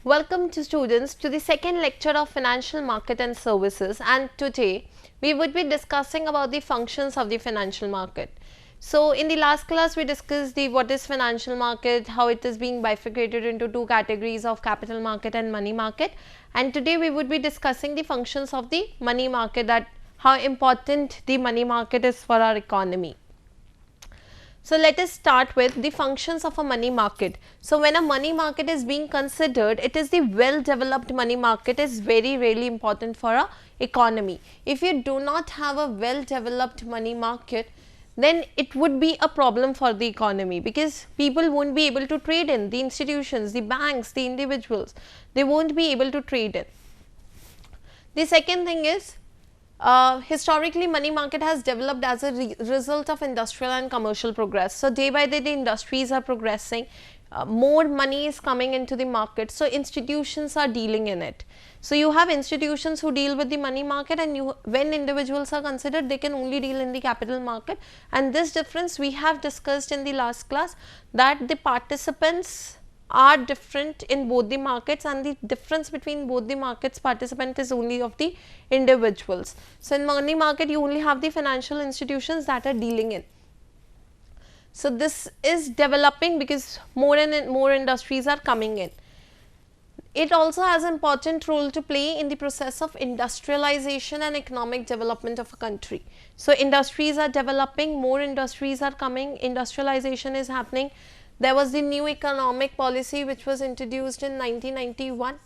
Welcome to students to the second lecture of financial market and services, and today we would be discussing about the functions of the financial market. So in the last class we discussed the what is financial market, how it is being bifurcated into two categories of capital market and money market, and today we would be discussing the functions of the money market, that how important the money market is for our economy. So let us start with the functions of a money market. So when a money market is being considered, it is the well developed money market is very really important for a economy. If you do not have a well developed money market, then it would be a problem for the economy, because people won't be able to trade in, the institutions, the banks, the individuals, they won't be able to trade in. The second thing is, historically money market has developed as a result of industrial and commercial progress. So day by day the industries are progressing, more money is coming into the market, so institutions are dealing in it. So you have institutions who deal with the money market, and when individuals are considered, they can only deal in the capital market. And this difference we have discussed in the last class, that the participants are different in both the markets, and the difference between both the markets participant is only of the individuals. So in money market you only have the financial institutions that are dealing in. So this is developing because more and more industries are coming in. It also has an important role to play in the process of industrialization and economic development of a country. So industries are developing, more industries are coming, industrialization is happening. There was the new economic policy which was introduced in 1991.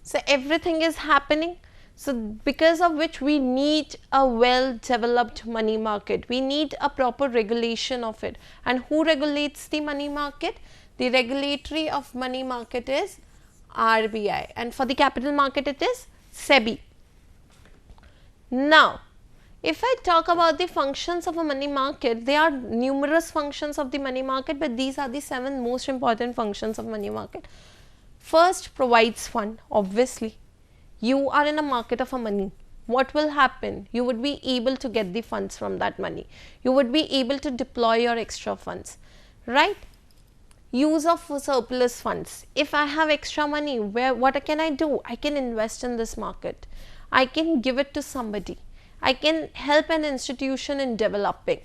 So everything is happening. So because of which we need a well developed money market, we need a proper regulation of it. And who regulates the money market? The regulatory of money market is RBI, and for the capital market it is SEBI. Now if I talk about the functions of a money market, there are numerous functions of the money market, but these are the 7 most important functions of money market. First, provides fund. Obviously, you are in a market of a money. What will happen? You would be able to get the funds from that money. You would be able to deploy your extra funds, right? Use of surplus funds. If I have extra money, what can I do? I can invest in this market. I can give it to somebody. I can help an institution in developing.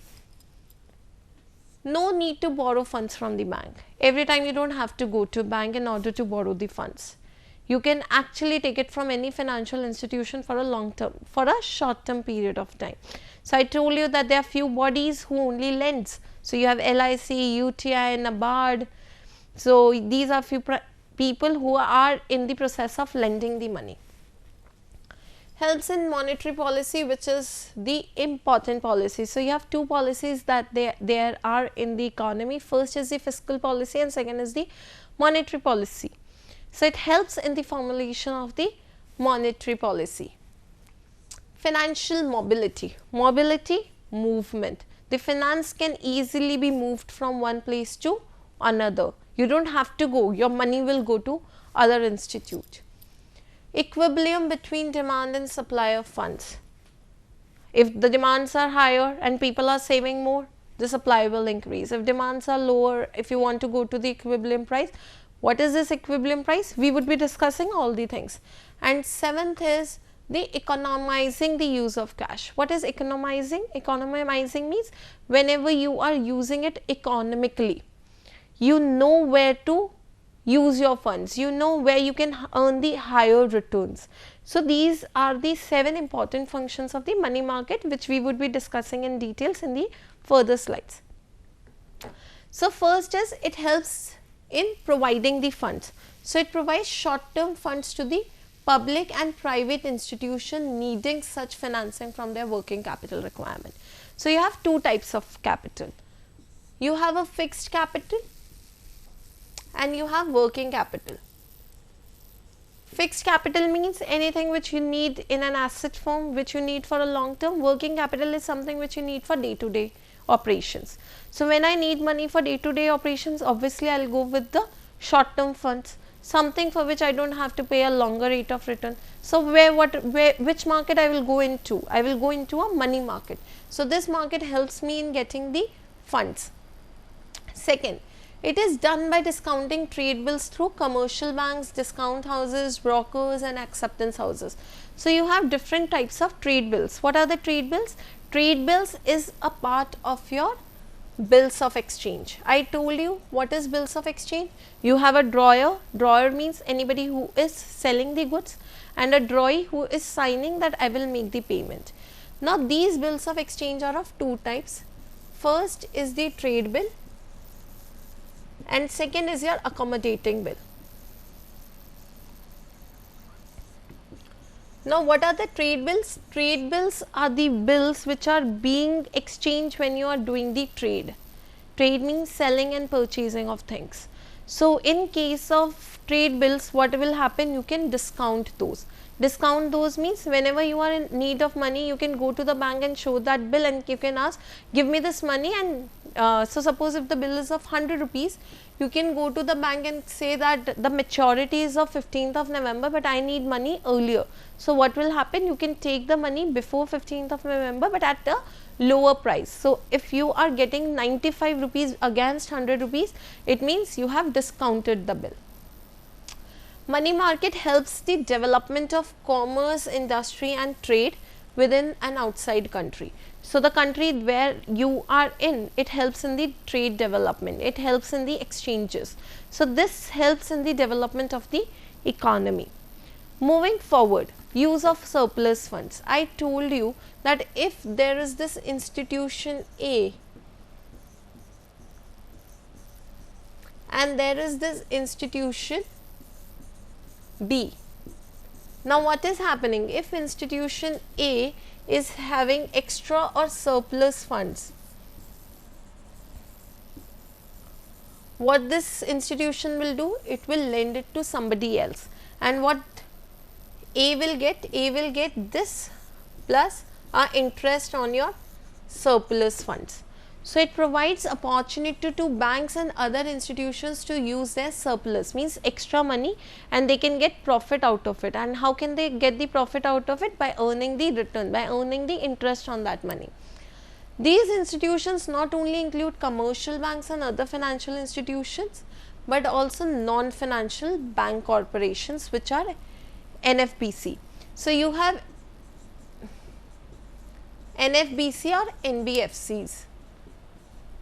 No need to borrow funds from the bank. Every time you don't have to go to bank in order to borrow the funds. You can actually take it from any financial institution for a long term, for a short term period of time. So I told you that there are few bodies who only lends. So you have LIC, UTI, NABARD. So these are few people who are in the process of lending the money. Helps in monetary policy, which is the important policy. So you have two policies that there are in the economy. First is the fiscal policy and second is the monetary policy. So it helps in the formulation of the monetary policy. Financial mobility. Mobility, movement. The finance can easily be moved from one place to another. You don't have to go, your money will go to other institute. Equilibrium between demand and supply of funds. If the demands are higher and people are saving more, the supply will increase. If demands are lower, if you want to go to the equilibrium price, what is this equilibrium price? We would be discussing all the things. And seventh is the economizing the use of cash. What is economizing? Economizing means whenever you are using it economically, you know where to use your funds, you know where you can earn the higher returns. So these are the 7 important functions of the money market, which we would be discussing in details in the further slides. So first is, it helps in providing the funds. So it provides short term funds to the public and private institution needing such financing from their working capital requirement. So you have two types of capital. You have a fixed capital and you have working capital. Fixed capital means anything which you need in an asset form, which you need for a long term. Working capital is something which you need for day to day operations. So when I need money for day to day operations, obviously I will go with the short term funds, something for which I don't have to pay a longer rate of return. So which market I will go into? I will go into a money market. So this market helps me in getting the funds. Second, It is done by discounting trade bills through commercial banks, discount houses, brokers and acceptance houses. So you have different types of trade bills. What are the trade bills? Trade bills is a part of your bills of exchange. I told you what is bills of exchange. You have a drawer. Drawer means anybody who is selling the goods, and a drawee who is signing that I will make the payment. Now these bills of exchange are of two types. First is the trade bill and second is your accommodating bill. Now what are the trade bills? Trade bills are the bills which are being exchanged when you are doing the trade. Trade means selling and purchasing of things. So in case of trade bills, what will happen? You can discount those. Discount those means whenever you are in need of money, you can go to the bank and show that bill and you can ask, give me this money. And so suppose if the bill is of 100 rupees, you can go to the bank and say that the maturity is of 15th of November, but I need money earlier. So what will happen? You can take the money before 15th of November, but at a lower price. So if you are getting 95 rupees against 100 rupees, it means you have discounted the bill. Money market helps the development of commerce, industry and trade within and outside country. So the country where you are in, it helps in the trade development, it helps in the exchanges. So this helps in the development of the economy. Moving forward, use of surplus funds. I told you that if there is this institution A and there is this institution B. Now what is happening? If institution A is having extra or surplus funds, what this institution will do? It will lend it to somebody else. And what A will get? A will get this plus interest on your surplus funds. So it provides opportunity to banks and other institutions to use their surplus, means extra money, and they can get profit out of it. And how can they get the profit out of it? By earning the return, by earning the interest on that money. These institutions not only include commercial banks and other financial institutions, but also non-financial bank corporations, which are NFBC. So you have NFBC or NBFCs.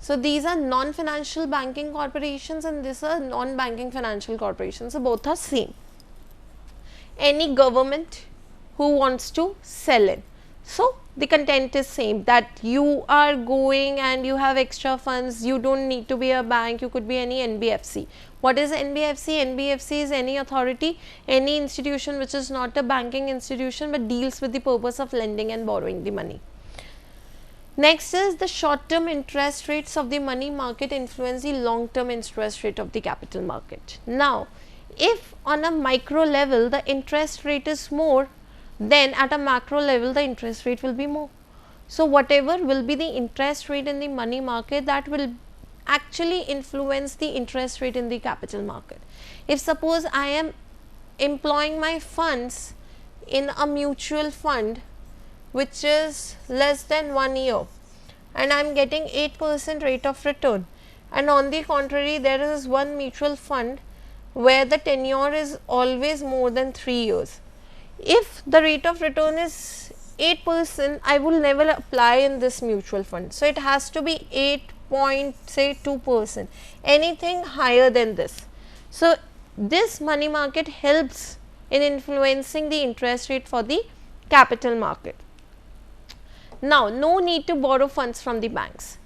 So these are non-financial banking corporations and these are non-banking financial corporations. So both are same. Any government who wants to sell in. So the content is same, that you are going and you have extra funds, you don't need to be a bank, you could be any NBFC. What is NBFC? NBFC is any authority, any institution which is not a banking institution but deals with the purpose of lending and borrowing the money. Next is the short-term interest rates of the money market influence the long-term interest rate of the capital market. Now, if on a micro level the interest rate is more, then at a macro level the interest rate will be more. So whatever will be the interest rate in the money market, that will actually influence the interest rate in the capital market. If suppose I am employing my funds in a mutual fund which is less than 1 year and I am getting 8% rate of return, and on the contrary there is one mutual fund where the tenure is always more than 3 years. If the rate of return is 8%, I will never apply in this mutual fund. So it has to be 8.2%, anything higher than this. So this money market helps in influencing the interest rate for the capital market. Now, no need to borrow funds from the banks.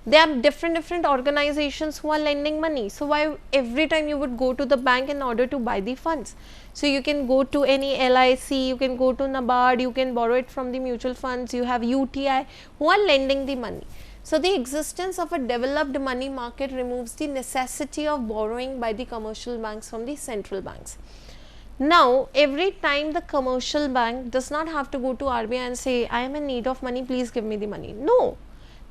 There are different organizations who are lending money. So why every time you would go to the bank in order to buy the funds? So you can go to any LIC, you can go to NABARD, you can borrow it from the mutual funds, you have UTI who are lending the money. So the existence of a developed money market removes the necessity of borrowing by the commercial banks from the central banks. Now, every time the commercial bank does not have to go to RBI and say, I am in need of money, please give me the money. No,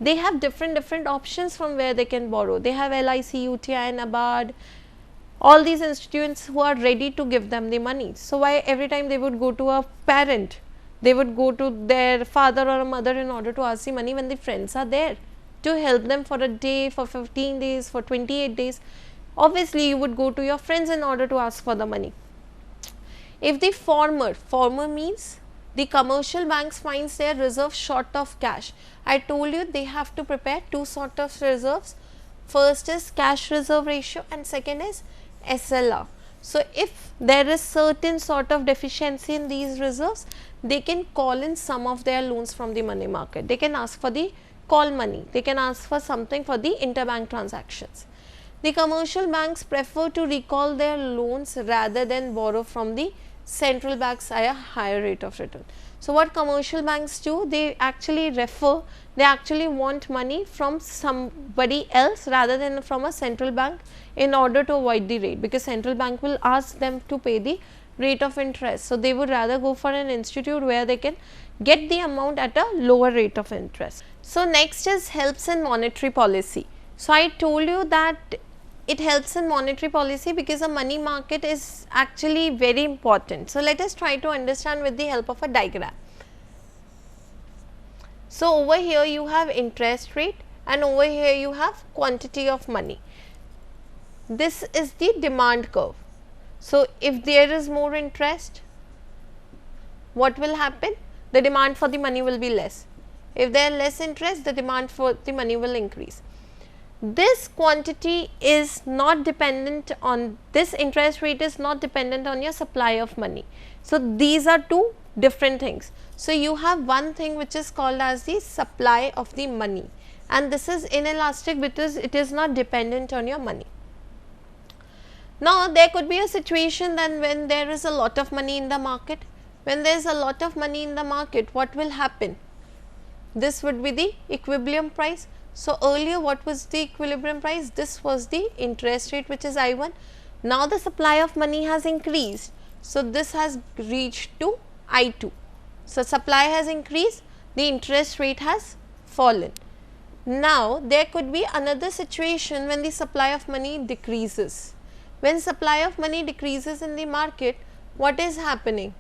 they have different options from where they can borrow. They have LIC, UTI, NABARD, all these institutions who are ready to give them the money. So why every time they would go to a parent, they would go to their father or a mother in order to ask the money when the friends are there? to help them for a day, for 15 days, for 28 days, obviously you would go to your friends in order to ask for the money. If the former means the commercial banks finds their reserve short of cash. I told you they have to prepare two sort of reserves. First is cash reserve ratio and second is SLR. So, if there is certain sort of deficiency in these reserves, they can call in some of their loans from the money market. They can ask for the call money, they can ask for something for the interbank transactions. The commercial banks prefer to recall their loans rather than borrow from the central banks at a higher rate of return. So, what commercial banks do? They actually they actually want money from somebody else rather than from a central bank in order to avoid the rate, because central bank will ask them to pay the rate of interest. So, they would rather go for an institute where they can get the amount at a lower rate of interest. So, next is helps in monetary policy. So, I told you that it helps in monetary policy because the money market is actually very important. So, let us try to understand with the help of a diagram. So, over here you have interest rate and over here you have quantity of money. This is the demand curve. So, if there is more interest, what will happen? The demand for the money will be less. If there is less interest, the demand for the money will increase. This quantity is not dependent on, this interest rate is not dependent on your supply of money. So, these are two different things. So, you have one thing which is called as the supply of the money, and this is inelastic because it is not dependent on your money. Now, there could be a situation then when there is a lot of money in the market. When there is a lot of money in the market, what will happen? This would be the equilibrium price. So, earlier what was the equilibrium price? This was the interest rate, which is I1. Now, the supply of money has increased. So, this has reached to I2. So, supply has increased, the interest rate has fallen. Now, there could be another situation when the supply of money decreases. When supply of money decreases in the market, what is happening?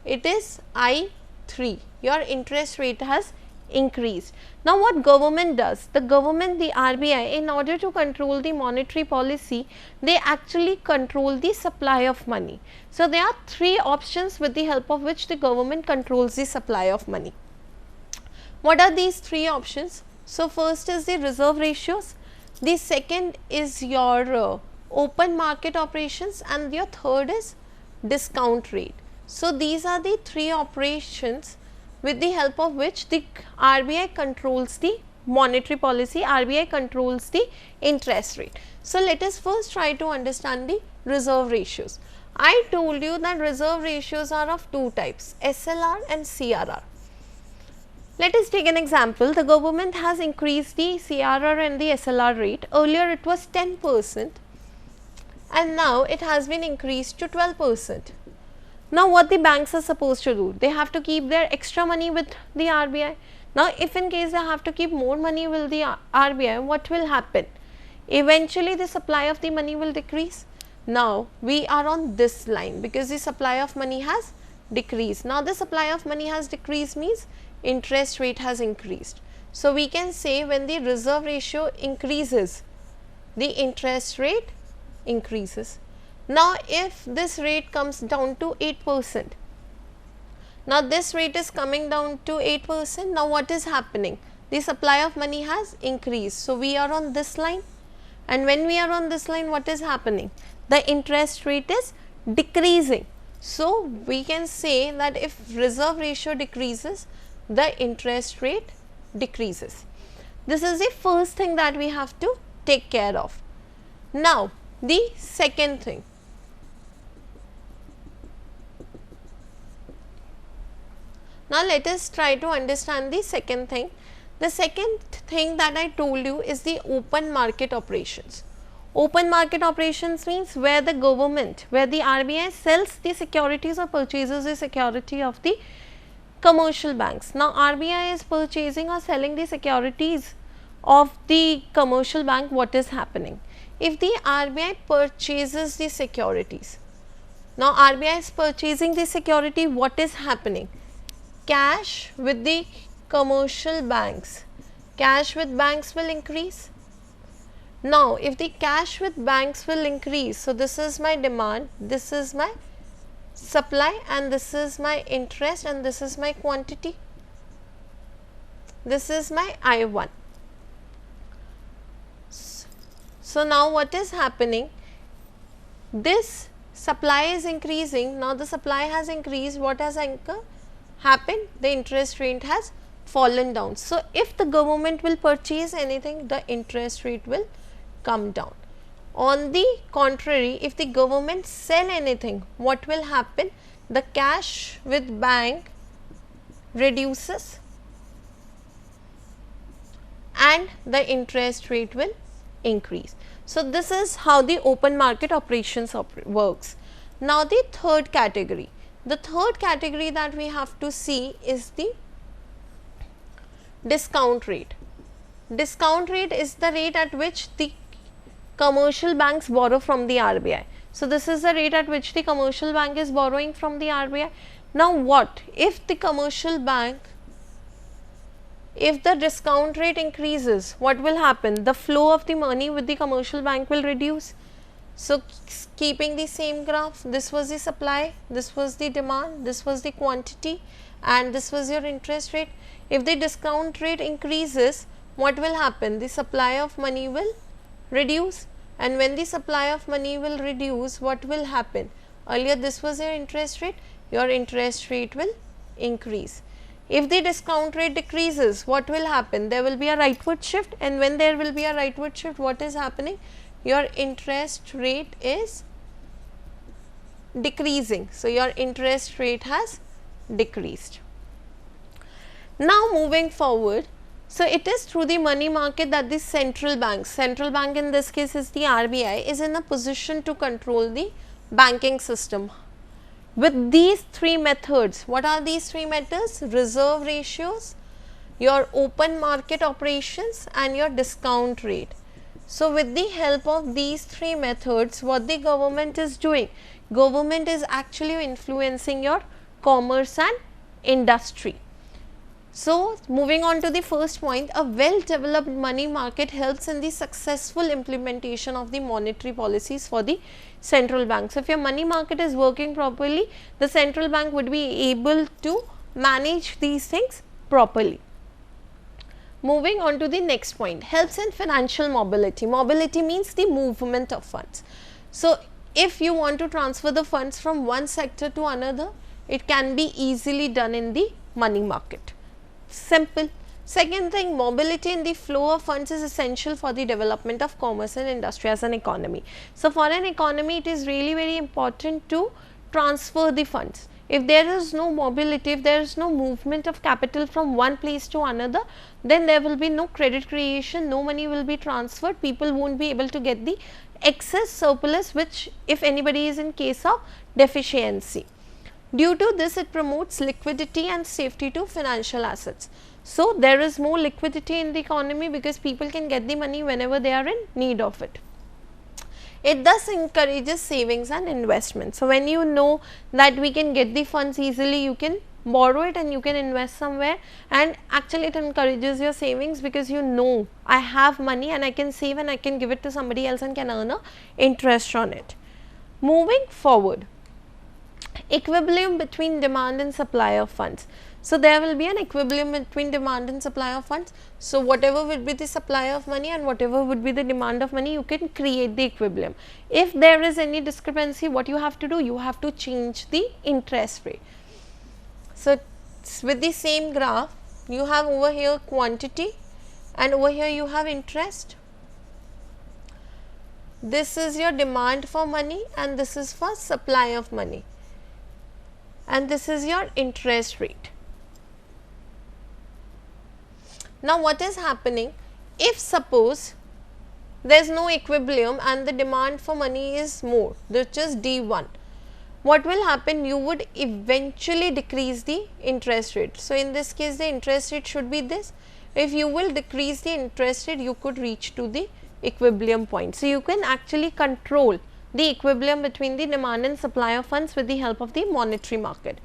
It is I3, your interest rate has increased. Now, what government does? The government, the RBI, in order to control the monetary policy, they actually control the supply of money. So, there are three options with the help of which the government controls the supply of money. What are these three options? So, first is the reserve ratios, the second is your open market operations, and your third is discount rate. So, these are the three operations with the help of which the RBI controls the monetary policy, RBI controls the interest rate. So, let us first try to understand the reserve ratios. I told you that reserve ratios are of two types, SLR and CRR. Let us take an example. The government has increased the CRR and the SLR rate. Earlier it was 10% and now it has been increased to 12%. Now, what the banks are supposed to do? They have to keep their extra money with the RBI. Now, if in case they have to keep more money with the RBI, what will happen? Eventually, the supply of the money will decrease. Now, we are on this line because the supply of money has decreased. Now, the supply of money has decreased means interest rate has increased. So, we can say when the reserve ratio increases, the interest rate increases. Now, if this rate comes down to 8%, now this rate is coming down to 8%, now what is happening? The supply of money has increased. So, we are on this line, and when we are on this line, what is happening? The interest rate is decreasing. So, we can say that if reserve ratio decreases, the interest rate decreases. This is the first thing that we have to take care of. Now, the second thing. Now, let us try to understand the second thing. The second thing that I told you is the open market operations. Open market operations means where the government, where the RBI sells the securities or purchases the security of the commercial banks. Now, RBI is purchasing or selling the securities of the commercial bank. What is happening? If the RBI purchases the securities, now RBI is purchasing the security, what is happening? Cash with the commercial banks Cash with banks will increase. Now, if the cash with banks will increase, so this is my demand, this is my supply, and this is my interest, and this is my quantity. This is my I1. So, now what is happening? This supply is increasing. Now, the supply has increased. What has happened? The interest rate has fallen down. So, if the government will purchase anything, the interest rate will come down. On the contrary, if the government sell anything, what will happen? The cash with bank reduces and the interest rate will increase. So, this is how the open market operations works. Now, the third category. The third category that we have to see is the discount rate. Discount rate is the rate at which the commercial banks borrow from the RBI. So, this is the rate at which the commercial bank is borrowing from the RBI. Now, what if the commercial bank, if the discount rate increases, what will happen? The flow of the money with the commercial bank will reduce. So, keeping the same graph, this was the supply, this was the demand, this was the quantity, and this was your interest rate. If the discount rate increases, what will happen? The supply of money will reduce, and when the supply of money will reduce, what will happen? Earlier this was your interest rate will increase. If the discount rate decreases, what will happen? There will be a rightward shift, and when there will be a rightward shift, what is happening? Your interest rate is decreasing. So, your interest rate has decreased. Now, moving forward, so it is through the money market that the central bank in this case is the RBI, is in a position to control the banking system. With these three methods, what are these three methods? Reserve ratios, your open market operations, and your discount rate. So, with the help of these three methods, what the government is doing? Government is actually influencing your commerce and industry. So, moving on to the first point, a well developed money market helps in the successful implementation of the monetary policies for the central bank. So, if your money market is working properly, the central bank would be able to manage these things properly. Moving on to the next point, helps in financial mobility. Mobility means the movement of funds. So, if you want to transfer the funds from one sector to another, it can be easily done in the money market. Simple. Second thing, mobility in the flow of funds is essential for the development of commerce and industry as an economy. So, for an economy, it is really very important to transfer the funds. If there is no mobility, if there is no movement of capital from one place to another, then there will be no credit creation, no money will be transferred, people won't be able to get the excess surplus, which if anybody is in case of deficiency. Due to this, it promotes liquidity and safety to financial assets. So, there is more liquidity in the economy because people can get the money whenever they are in need of it. It thus encourages savings and investment. So, when you know that we can get the funds easily, you can borrow it and you can invest somewhere, and actually it encourages your savings because you know I have money and I can save and I can give it to somebody else and can earn a interest on it. Moving forward, equilibrium between demand and supply of funds. So, there will be an equilibrium between demand and supply of funds. So, whatever would be the supply of money and whatever would be the demand of money, you can create the equilibrium. If there is any discrepancy, what you have to do? You have to change the interest rate. So, with the same graph, you have over here quantity and over here you have interest. This is your demand for money and this is for supply of money, and this is your interest rate. Now, what is happening? If suppose there is no equilibrium and the demand for money is more, which is D1, what will happen? You would eventually decrease the interest rate. So, in this case the interest rate should be this. If you will decrease the interest rate, you could reach to the equilibrium point. So, you can actually control the equilibrium between the demand and supply of funds with the help of the monetary market.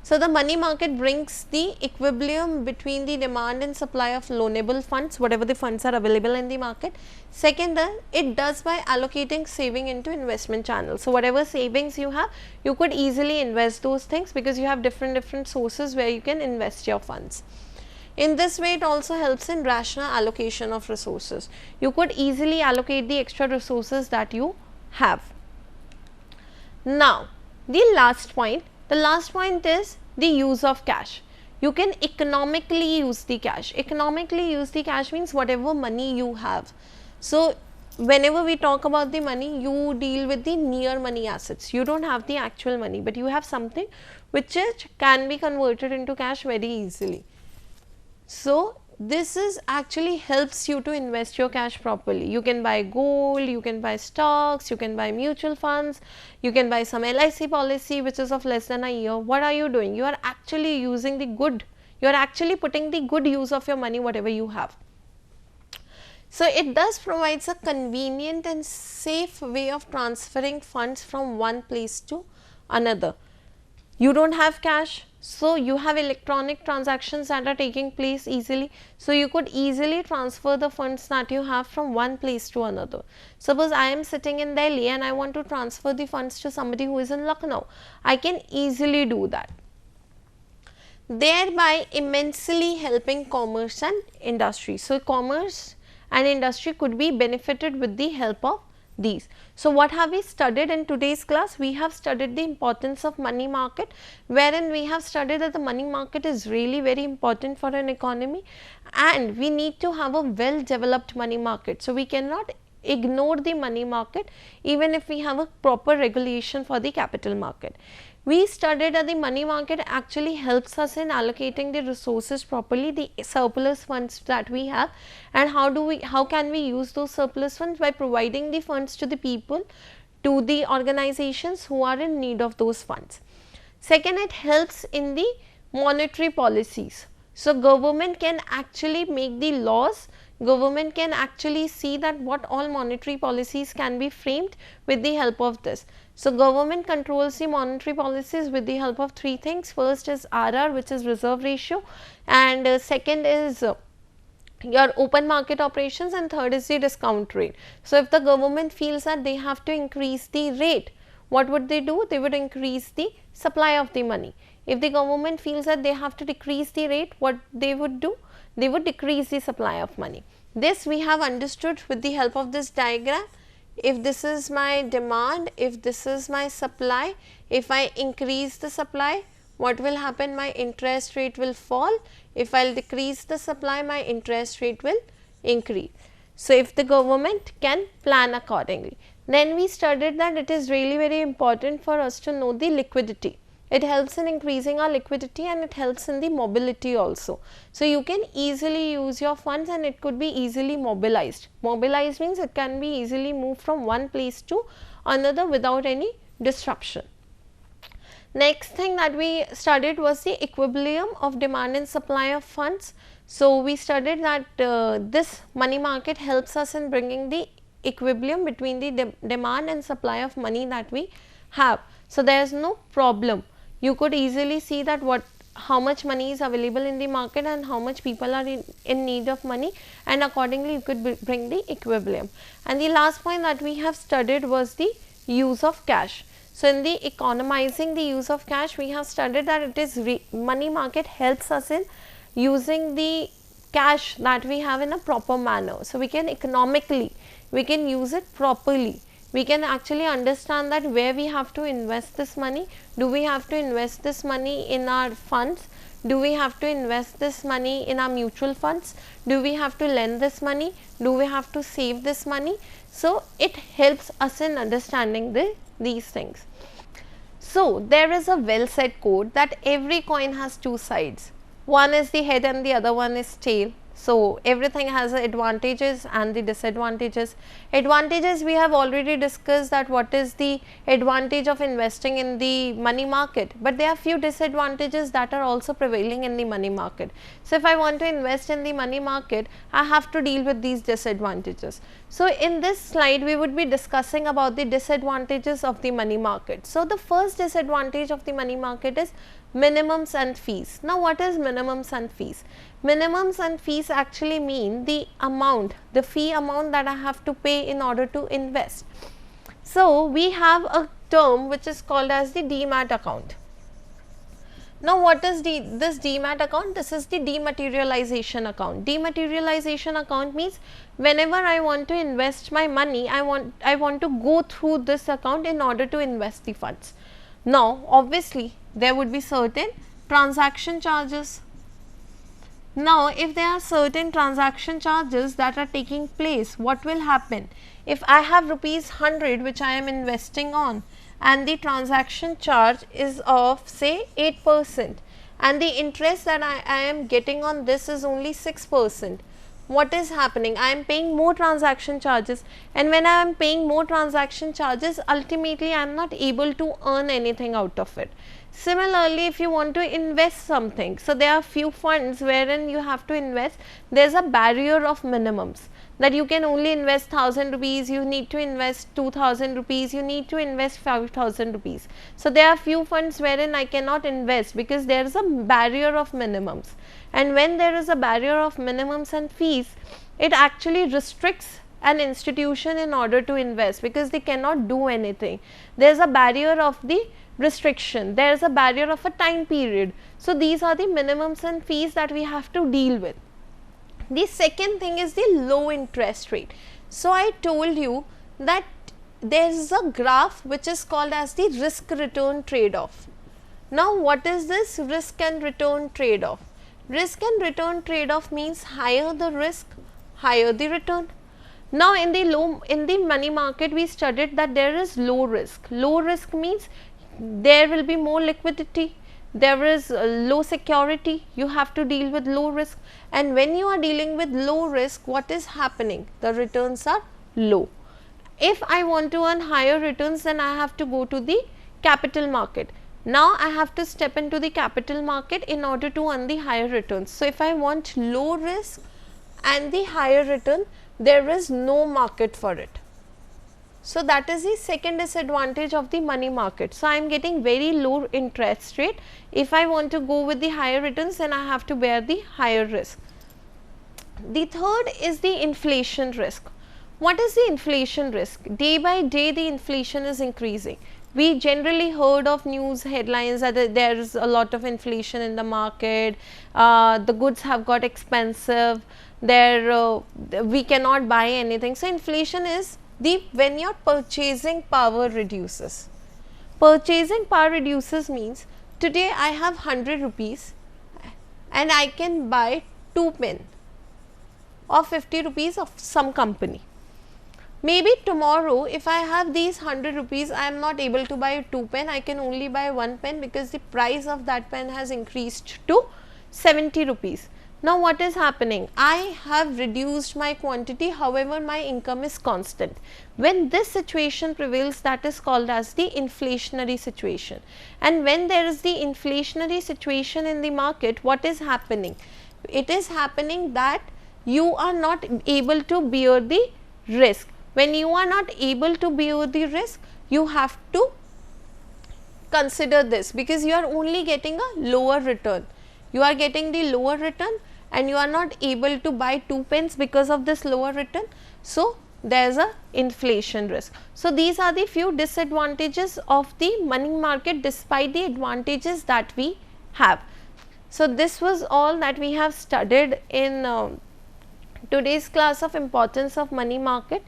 So the money market brings the equilibrium between the demand and supply of loanable funds, whatever the funds are available in the market. Second, it does by allocating saving into investment channels. So whatever savings you have, you could easily invest those things because you have different sources where you can invest your funds. In this way, it also helps in rational allocation of resources. You could easily allocate the extra resources that you have. Now, the last point is the use of cash. You can economically use the cash. Economically use the cash means whatever money you have. So, whenever we talk about the money, you deal with the near money assets. You don't have the actual money, but you have something which can be converted into cash very easily. So, this is actually helps you to invest your cash properly. You can buy gold, you can buy stocks, you can buy mutual funds, you can buy some LIC policy which is of less than a year. What are you doing? You are actually using the good, you are actually putting the good use of your money whatever you have. So, it does provides a convenient and safe way of transferring funds from one place to another. You don't have cash, so you have electronic transactions that are taking place easily. So, you could easily transfer the funds that you have from one place to another. Suppose I am sitting in Delhi and I want to transfer the funds to somebody who is in Lucknow. I can easily do that, thereby immensely helping commerce and industry. So, commerce and industry could be benefited with the help of these. So, what have we studied in today's class? We have studied the importance of money market, wherein we have studied that the money market is really very important for an economy and we need to have a well developed money market. So, we cannot ignore the money market even if we have a proper regulation for the capital market. We studied that the money market actually helps us in allocating the resources properly, the surplus funds that we have, and how can we use those surplus funds by providing the funds to the people, to the organizations who are in need of those funds. Second, it helps in the monetary policies. So, government can actually make the laws, government can actually see that what all monetary policies can be framed with the help of this. So, government controls the monetary policies with the help of three things. First is RR, which is reserve ratio, and second is your open market operations, and third is the discount rate. So, if the government feels that they have to increase the rate, what would they do? They would increase the supply of the money. If the government feels that they have to decrease the rate, what they would do? They would decrease the supply of money. This we have understood with the help of this diagram. If this is my demand, if this is my supply, if I increase the supply, what will happen? My interest rate will fall. If I will decrease the supply, my interest rate will increase. So, if the government can plan accordingly. Then we studied that it is really very important for us to know the liquidity. It helps in increasing our liquidity and it helps in the mobility also. So, you can easily use your funds and it could be easily mobilized. Mobilized means it can be easily moved from one place to another without any disruption. Next thing that we studied was the equilibrium of demand and supply of funds. So, we studied that this money market helps us in bringing the equilibrium between the demand and supply of money that we have. So, there is no problem. You could easily see that how much money is available in the market and how much people are in need of money, and accordingly you could bring the equilibrium. And the last point that we have studied was the use of cash. So, in the economizing the use of cash, we have studied that it is money market helps us in using the cash that we have in a proper manner. So, we can economically, we can use it properly. We can actually understand that where we have to invest this money. Do we have to invest this money in our funds? Do we have to invest this money in our mutual funds? Do we have to lend this money? Do we have to save this money? So, it helps us in understanding these things. So, there is a well said quote that every coin has two sides. One is the head and the other one is tail. So everything has advantages and the disadvantages. Advantages, we have already discussed that what is the advantage of investing in the money market, but there are few disadvantages that are also prevailing in the money market. So if I want to invest in the money market, I have to deal with these disadvantages. So in this slide, we would be discussing about the disadvantages of the money market. So the first disadvantage of the money market is minimums and fees. Now what is minimums and fees? Minimums and fees actually mean the amount, the fee amount that I have to pay in order to invest. So we have a term which is called as the demat account. Now what is this demat account? This is the dematerialization account. Dematerialization account means whenever I want to invest my money, I want to go through this account in order to invest the funds. Now obviously there would be certain transaction charges. Now if there are certain transaction charges that are taking place, what will happen? If I have rupees 100 which I am investing on, and the transaction charge is of say 8%, and the interest that I am getting on this is only 6%. What is happening? I am paying more transaction charges, and when I am paying more transaction charges, ultimately I am not able to earn anything out of it. Similarly, if you want to invest something, so there are few funds wherein you have to invest, there is a barrier of minimums, that you can only invest 1000 rupees, you need to invest 2000 rupees, you need to invest 5000 rupees. So there are few funds wherein I cannot invest because there is a barrier of minimums, and when there is a barrier of minimums and fees, it actually restricts an institution in order to invest because they cannot do anything. There is a barrier of the restriction, there is a barrier of a time period. So these are the minimums and fees that we have to deal with. The second thing is the low interest rate. So I told you that there is a graph which is called as the risk return trade-off. Now what is this risk and return trade-off? Risk and return trade-off means higher the risk, higher the return. Now in the money market, we studied that there is low risk. Low risk means there will be more liquidity, there is low security, you have to deal with low risk, and when you are dealing with low risk, what is happening? The returns are low. If I want to earn higher returns, then I have to go to the capital market. Now I have to step into the capital market in order to earn the higher returns. So if I want low risk and the higher return, there is no market for it. So that is the second disadvantage of the money market. So I am getting very low interest rate. If I want to go with the higher returns, then I have to bear the higher risk. The third is the inflation risk. What is the inflation risk? Day by day the inflation is increasing. We generally heard of news headlines that there is a lot of inflation in the market, the goods have got expensive, we cannot buy anything. So inflation is when your purchasing power reduces. Purchasing power reduces means today I have 100 rupees and I can buy 2 pen or 50 rupees of some company. Maybe tomorrow if I have these 100 rupees, I am not able to buy 2 pen, I can only buy 1 pen because the price of that pen has increased to 70 rupees. Now what is happening? I have reduced my quantity, however my income is constant. When this situation prevails, that is called as the inflationary situation. And when there is the inflationary situation in the market, what is happening? It is happening that you are not able to bear the risk. When you are not able to bear the risk, you have to consider this because you are only getting a lower return. You are getting the lower return and you are not able to buy 2 pence because of this lower return. So there is a inflation risk. So these are the few disadvantages of the money market despite the advantages that we have. So this was all that we have studied in today's class of importance of money market.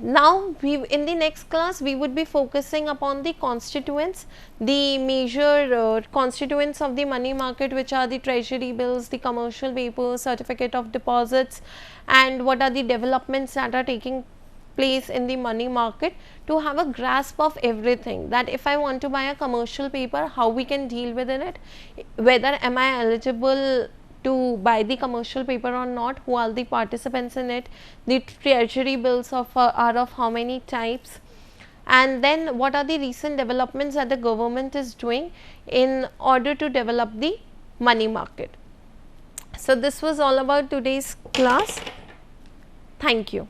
Now in the next class we would be focusing upon the constituents, the major constituents of the money market, which are the treasury bills, the commercial papers, certificate of deposits, and what are the developments that are taking place in the money market, to have a grasp of everything, that if I want to buy a commercial paper, how we can deal within it, whether am I eligible to buy the commercial paper or not, who are the participants in it, the treasury bills are of how many types, and then what are the recent developments that the government is doing in order to develop the money market. So, this was all about today's class. Thank you.